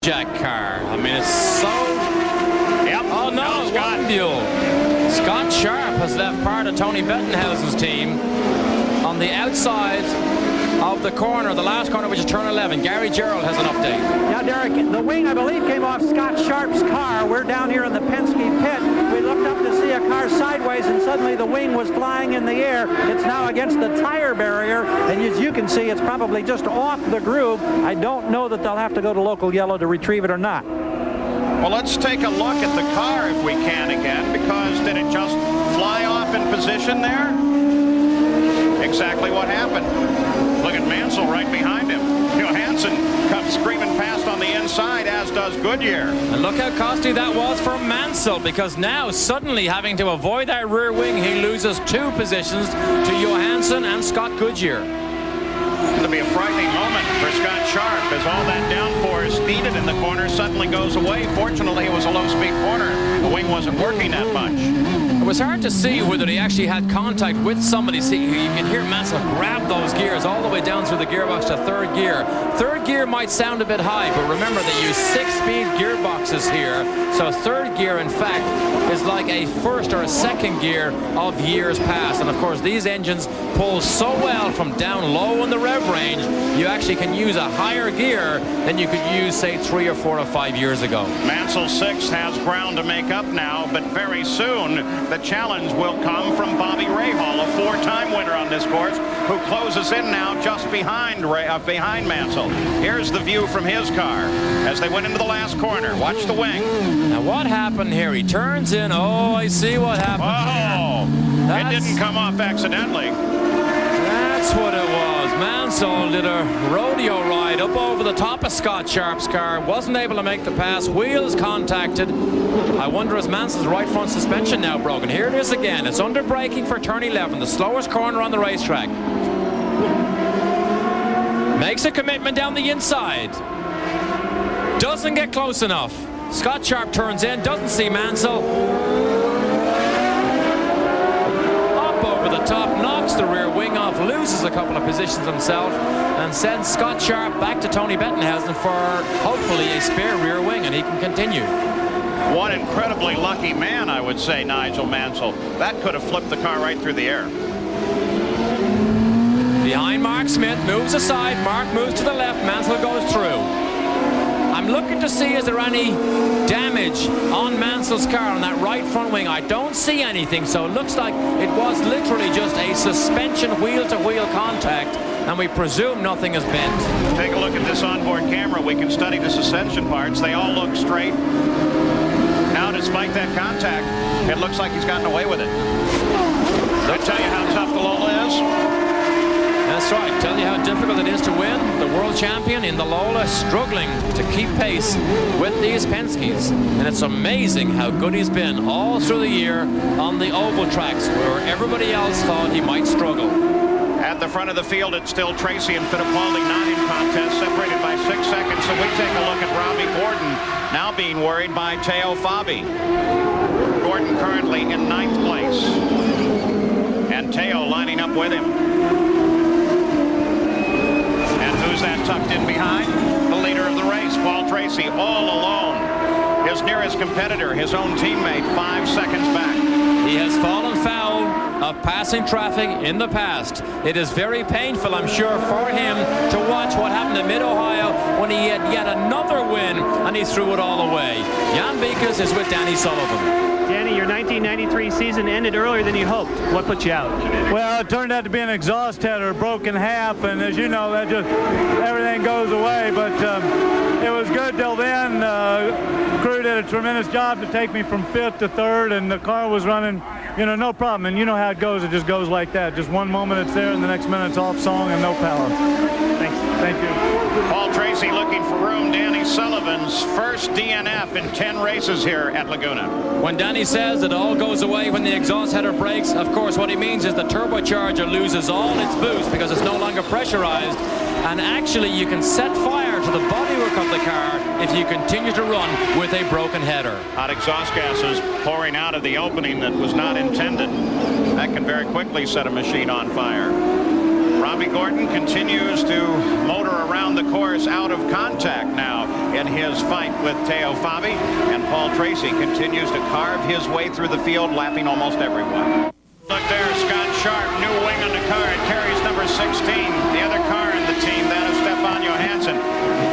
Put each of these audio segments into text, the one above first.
Jack car. I mean, it's so... Yep. Oh, no, Scott Buell. Scott Sharp has left part of Tony Bettenhausen's team on the outside of the corner, the last corner, which is turn 11. Gary Gerald has an update. Yeah, Derek, the wing, I believe, came off Scott Sharp's car. We're down here in the Penske pit. We looked up to see a car sideways, and suddenly the wing was flying in the air. It's now against the tire barrier, and as you can see, it's probably just off the groove. I don't know that they'll have to go to local yellow to retrieve it or not. Well, let's take a look at the car if we can again, because did it just fly off in position there? Exactly what happened. Look at Mansell right behind him. Johansson comes screaming past on the inside, as does Goodyear. And look how costly that was for Mansell, because now suddenly having to avoid that rear wing, he loses 2 positions to Johansson and Scott Goodyear. It'll be a frightening moment for Scott Sharp as all that downforce needed in the corner suddenly goes away. Fortunately, it was a low-speed corner. The wing wasn't working that much. It was hard to see whether he actually had contact with somebody. See, you can hear Mansell grab those gears all the way down through the gearbox to 3rd gear. 3rd gear might sound a bit high, but remember they use 6-speed gearboxes here. So 3rd gear, in fact, is like a 1st or a 2nd gear of years past. And of course, these engines pull so well from down low in the rev range, you actually can use a higher gear than you could use, say, 3 or 4 or 5 years ago. Mansell 6 has ground to make up now, but very soon the challenge will come from Bobby Rahal, a 4-time winner on this course, who closes in now just behind Mansell. Here's the view from his car as they went into the last corner. Watch the wing. Now what happened here? He turns in. Oh, I see what happened. Oh, it didn't come off accidentally. That's what it was. Mansell did a rodeo ride up over the top of Scott Sharp's car. Wasn't able to make the pass. Wheels contacted. I wonder, is Mansell's right front suspension now broken? Here it is again. It's under braking for turn 11, the slowest corner on the racetrack. Makes a commitment down the inside. Doesn't get close enough. Scott Sharp turns in, doesn't see Mansell. Up over the top, knocks the rear wing off, loses a couple of positions himself, and sends Scott Sharp back to Tony Bettenhausen for hopefully a spare rear wing, and he can continue. One incredibly lucky man, I would say, Nigel Mansell. That could have flipped the car right through the air. Behind Mark Smith, moves aside, Mark moves to the left, Mansell goes through. I'm looking to see is there any damage on Mansell's car on that right front wing. I don't see anything, so it looks like it was literally just a suspension wheel-to-wheel contact, and we presume nothing is bent. Take a look at this onboard camera. We can study the suspension parts. They all look straight. Now, despite that contact, it looks like he's gotten away with it. I tell you how tough the Lola is. That's right. Tell you how difficult it is to win. The world champion in the Lola struggling to keep pace with these Penskes. And it's amazing how good he's been all through the year on the oval tracks where everybody else thought he might struggle. At the front of the field, it's still Tracy and Fittipaldi not in contest, separated by 6 seconds. So we take a look at Robbie Gordon, now being worried by Teo Fabi. Gordon currently in 9th place. And Teo lining up with him. Who's that tucked in behind? The leader of the race, Paul Tracy, all alone. His nearest competitor, his own teammate, 5 seconds back. He has fallen foul of passing traffic in the past. It is very painful, I'm sure, for him to watch what happened in Mid-Ohio when he had yet another win and he threw it all away. Jan Beekes is with Danny Sullivan. Danny, your 1993 season ended earlier than you hoped. What put you out? Well, it turned out to be an exhaust header, broken half, and as you know, that just everything goes away. But it was good till then. Crew did a tremendous job to take me from 5th to 3rd, and the car was running, no problem. And you know how it goes. It just goes like that. Just one moment it's there, and the next minute it's off song and no power. Thanks. Thank you. Paul Tracy looking for room. Danny Sullivan's first DNF in 10 races here at Laguna. When Danny says it all goes away when the exhaust header breaks, of course what he means is the turbocharger loses all its boost because it's no longer pressurized, and actually you can set fire to the bodywork of the car if you continue to run with a broken header. Hot exhaust gases pouring out of the opening that was not intended. That can very quickly set a machine on fire. Bobby Gordon continues to motor around the course out of contact now in his fight with Teo Fabi, and Paul Tracy continues to carve his way through the field, lapping almost everyone. Look there, Scott Sharp, new wing on the car. It carries number 16, the other car in the team, that of Stefan Johansson.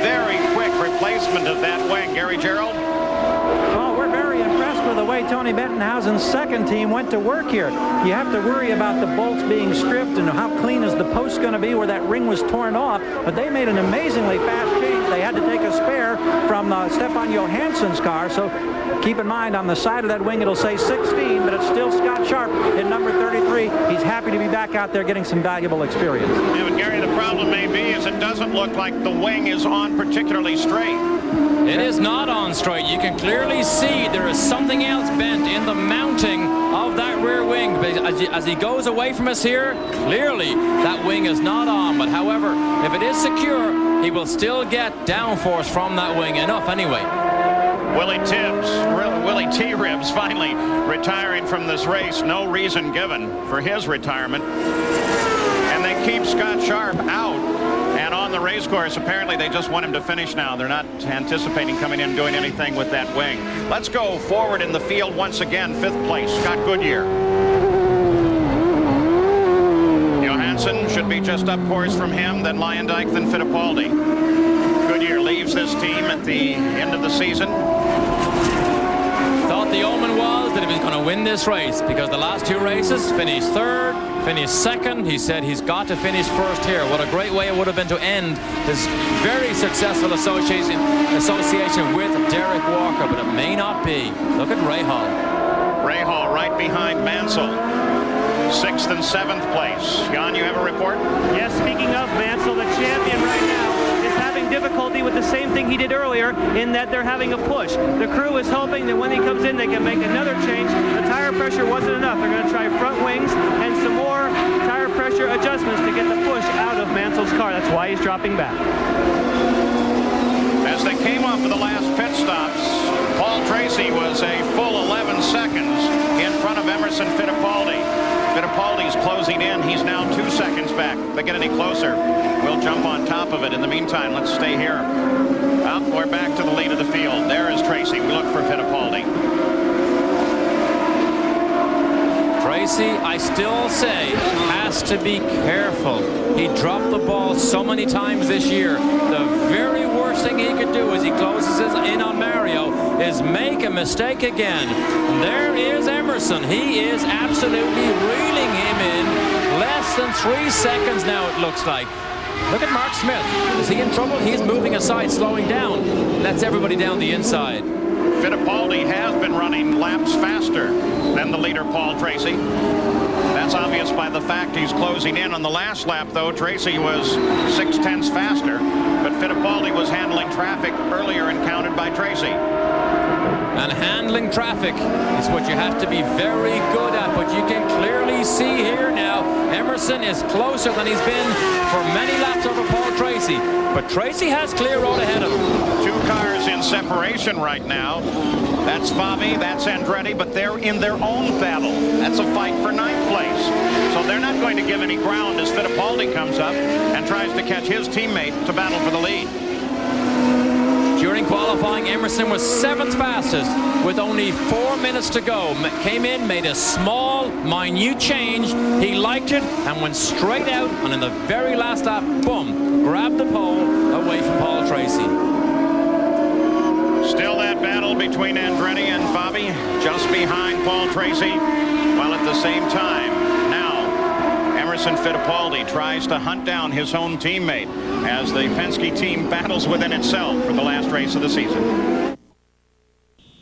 Very quick replacement of that wing. Gary Gerald? Well, we're very impressed with the way Tony Bettenhausen's second team went to work here. You have to worry about the bolts being stripped and how clean is the post going to be where that ring was torn off, but they made an amazingly fast change. They had to take a spare from Stefan Johansson's car, so keep in mind on the side of that wing it'll say 16, but it's still Scott Sharp in number 33. He's happy to be back out there getting some valuable experience. Yeah, but Gary, the problem may be is it doesn't look like the wing is on particularly straight. It is not on straight. You can clearly see there is something else bent in the mounting of that rear wing. As he goes away from us here, clearly that wing is not on. But however, if it is secure, he will still get downforce from that wing. Enough anyway. Willie T-Ribs finally retiring from this race. No reason given for his retirement. And they keep Scott Sharp out. And on the race course, apparently they just want him to finish now. They're not anticipating coming in and doing anything with that wing. Let's go forward in the field once again. 5th place, Scott Goodyear. Johansson should be just up course from him, then Leyendijk, then Fittipaldi. Goodyear leaves this team at the end of the season. Thought the omen was that he was going to win this race because the last 2 races finished 3rd, finished 2nd. He said he's got to finish 1st here. What a great way it would have been to end this very successful association with Derek Walker, but it may not be. Look at Rahal. Rahal right behind Mansell. 6th and 7th place. Jan, you have a report? Yes, speaking of Mansell, the champion right now is having difficulty with the same thing he did earlier in that they're having a push. The crew is hoping that when he comes in they can make another change. The tire pressure wasn't enough. They're going to try front wings and some more tire pressure adjustments to get the push out of Mansell's car. That's why he's dropping back. As they came off of the last pit stops, Paul Tracy was a full 11 seconds in front of Emerson Fittipaldi. Fittipaldi's closing in. He's now 2 seconds back. If they get any closer, we'll jump on top of it. In the meantime, let's stay here. We're back to the lead of the field. There is Tracy. We look for Fittipaldi. Tracy, I still say, has to be careful. He dropped the ball so many times this year. The very worst thing he could do as he closes in on Mario is make a mistake again. There is Emerson. He is absolutely reeling him in. Less than 3 seconds now, it looks like. Look at Mark Smith. Is he in trouble? He's moving aside, slowing down. Lets everybody down the inside. Fittipaldi has been running laps faster than the leader, Paul Tracy. That's obvious by the fact he's closing in on the last lap, though. Tracy was 0.6 faster, but Fittipaldi was handling traffic earlier and counted by Tracy. And handling traffic is what you have to be very good at, but you can clearly see here now Emerson is closer than he's been for many laps over Paul Tracy, but Tracy has clear road ahead of him. 2 cars in separation right now. That's Fabi, that's Andretti, but they're in their own battle. That's a fight for 9th place. So they're not going to give any ground as Fittipaldi comes up and tries to catch his teammate to battle for the lead. During qualifying, Emerson was 7th fastest with only 4 minutes to go. Came in, made a small, minute change. He liked it and went straight out, and in the very last lap, boom, grabbed the pole away from Paul Tracy. Still that battle between Andretti and Fabi, just behind Paul Tracy, while at the same time, now Emerson Fittipaldi tries to hunt down his own teammate as the Penske team battles within itself for the last race of the season.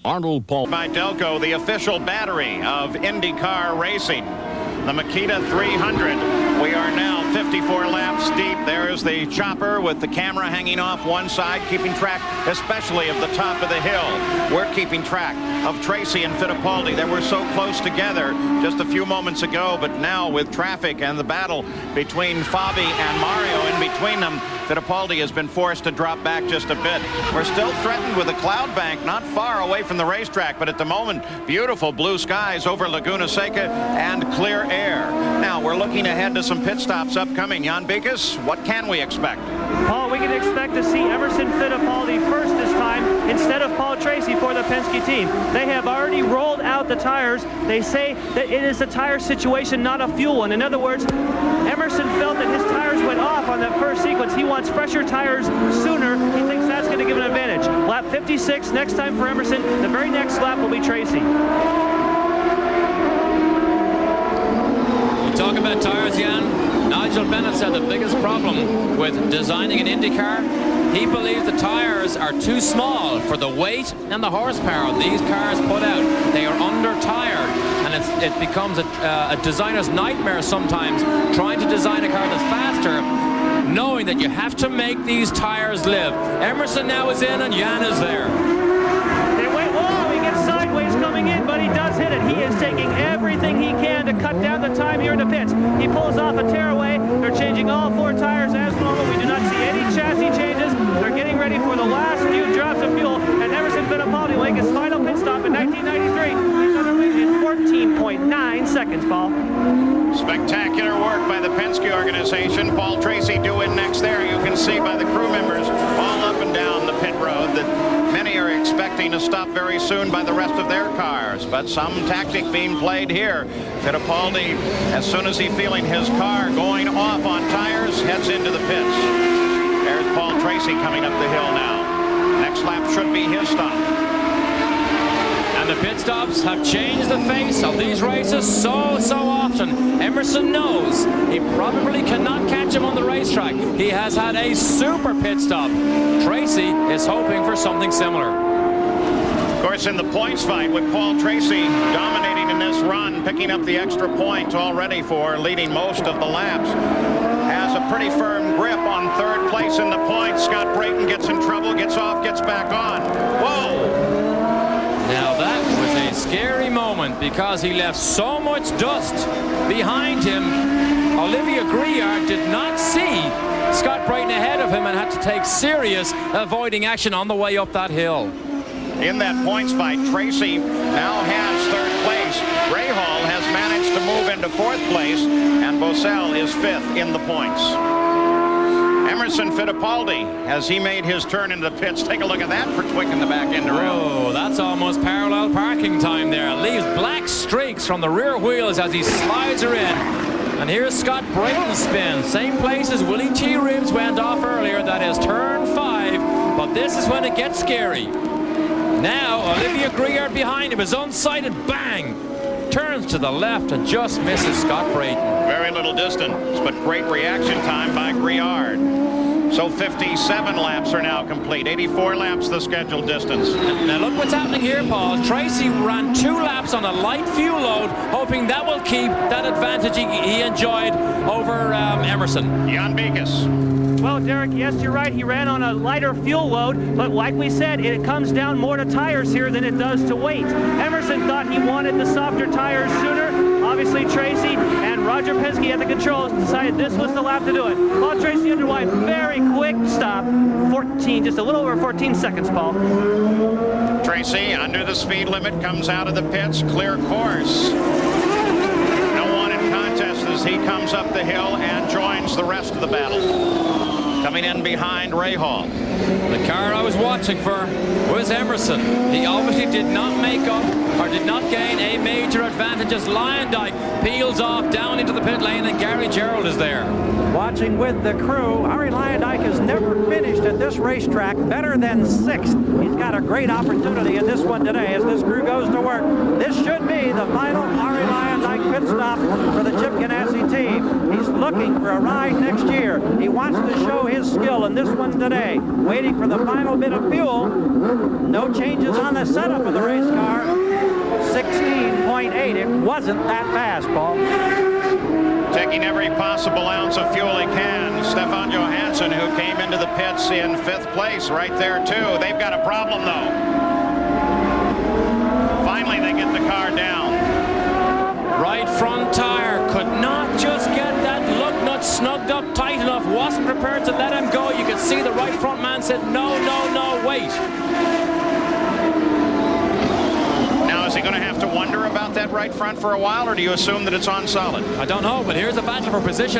Arnold Paul by Delco, the official battery of IndyCar racing, the Makita 300. We are now 54 laps deep. There is the chopper with the camera hanging off one side, keeping track especially of the top of the hill. We're keeping track of Tracy and Fittipaldi. They were so close together just a few moments ago, but now with traffic and the battle between Fabi and Mario in between them, Fittipaldi has been forced to drop back just a bit. We're still threatened with a cloud bank not far away from the racetrack, but at the moment, beautiful blue skies over Laguna Seca and clear air. Now, we're looking ahead to some pit stops upcoming. Jan Beekes, what can we expect? Paul, we can expect to see Emerson Fittipaldi first this time instead of Paul Tracy for the Penske team. They have already rolled out the tires. They say that it is a tire situation, not a fuel one. In other words, Emerson felt that his tires went off on that first sequence. He wants fresher tires sooner. He thinks that's going to give an advantage. Lap 56, next time for Emerson. The very next lap will be Tracy. You talk about tires, Jan. Nigel Bennett said the biggest problem with designing an Indy car, he believes the tires are too small for the weight and the horsepower these cars put out. They are under-tired, and it becomes a designer's nightmare sometimes trying to design a car that's faster, knowing that you have to make these tires live. Emerson now is in, and Jan is there. He gets sideways coming in, but he does hit it. He is taking everything he can to cut down the time here in the pits. He pulls off a tearaway. They're changing all 4 tires as normal. We do not see any chassis changes. They're getting ready for the last few drops of fuel, and Emerson Fittipaldi will make his final pit stop in 1993. He's underway in 14.9 seconds, Paul. Spectacular work by the Penske organization. Paul Tracy due in next there. You can see by the crew members all up and down the pit road that many are expecting to stop very soon by the rest of their cars, but some tactic being played here. Fittipaldi, as soon as he's feeling his car going off on tires, heads into the pits. There's Paul Tracy coming up the hill now. Next lap should be his stop. And the pit stops have changed the face of these races so often. Emerson knows he probably cannot catch him on the racetrack. He has had a super pit stop. Tracy is hoping for something similar. Of course, in the points fight with Paul Tracy dominating in this run, picking up the extra point already for leading most of the laps, has a pretty firm grip on 3rd place in the points. Scott Brayton gets in trouble, gets off, gets back on. Whoa! Now that was a scary moment because he left so much dust behind him. Olivia Griard did not see Scott Brayton ahead of him and had to take serious avoiding action on the way up that hill. In that points fight, Tracy now has 3rd place. Rahal has managed to move into 4th place, and Bosell is 5th in the points. Emerson Fittipaldi, has he made his turn into the pits? Take a look at that for Twick in the back end around. Oh, that's almost parallel parking time there. Leaves black streaks from the rear wheels as he slides her in. And here's Scott Brayton's spin. Same place as Willie T. Ribbs went off earlier. That is turn 5. But this is when it gets scary. Now Olivia Griard behind him is unsighted. Bang! Turns to the left and just misses Scott Brayton. Very little distance, but great reaction time by Griard. So 57 laps are now complete. 84 laps the scheduled distance. Now look what's happening here, Paul. Tracy ran 2 laps on a light fuel load, hoping that will keep that advantage he enjoyed over Emerson. Jan Beekes. Well, Derek, yes, you're right. He ran on a lighter fuel load, but like we said, it comes down more to tires here than it does to weight. Emerson thought he wanted the softer tires sooner. Obviously, Tracy and Roger Penske at the controls decided this was the lap to do it. Paul Tracy underway, very quick stop, 14, just a little over 14 seconds, Paul. Tracy, under the speed limit, comes out of the pits, clear course. No one in contest as he comes up the hill and joins the rest of the battle. Coming in behind Rahal. The car I was watching for was Emerson. He obviously did not make up or did not gain a major advantage as Lyondike peels off down into the pit lane, and Gary Gerald is there. Watching with the crew, Arie Luyendyk has never finished at this racetrack better than 6th. He's got a great opportunity in this one today as this crew goes to work. This should be the final Arie Luyendyk pit stop for the Chip Ganassi team. He's looking for a ride next year. He wants to show his skill in this one today. Waiting for the final bit of fuel. No changes on the setup of the race car. 16.8. It wasn't that fast, Paul. Taking every possible ounce of fuel he can. Stefan Johansson, who came into the pits in 5th place, right there too. They've got a problem though. Finally, they get the car down. Right front tire could not just get that lug nut snugged up tight enough. Wasn't prepared to let him go said, no, no, no, wait. Now, is he going to have to wonder about that right front for a while, or do you assume that it's on solid? I don't know, but here's a battle for position.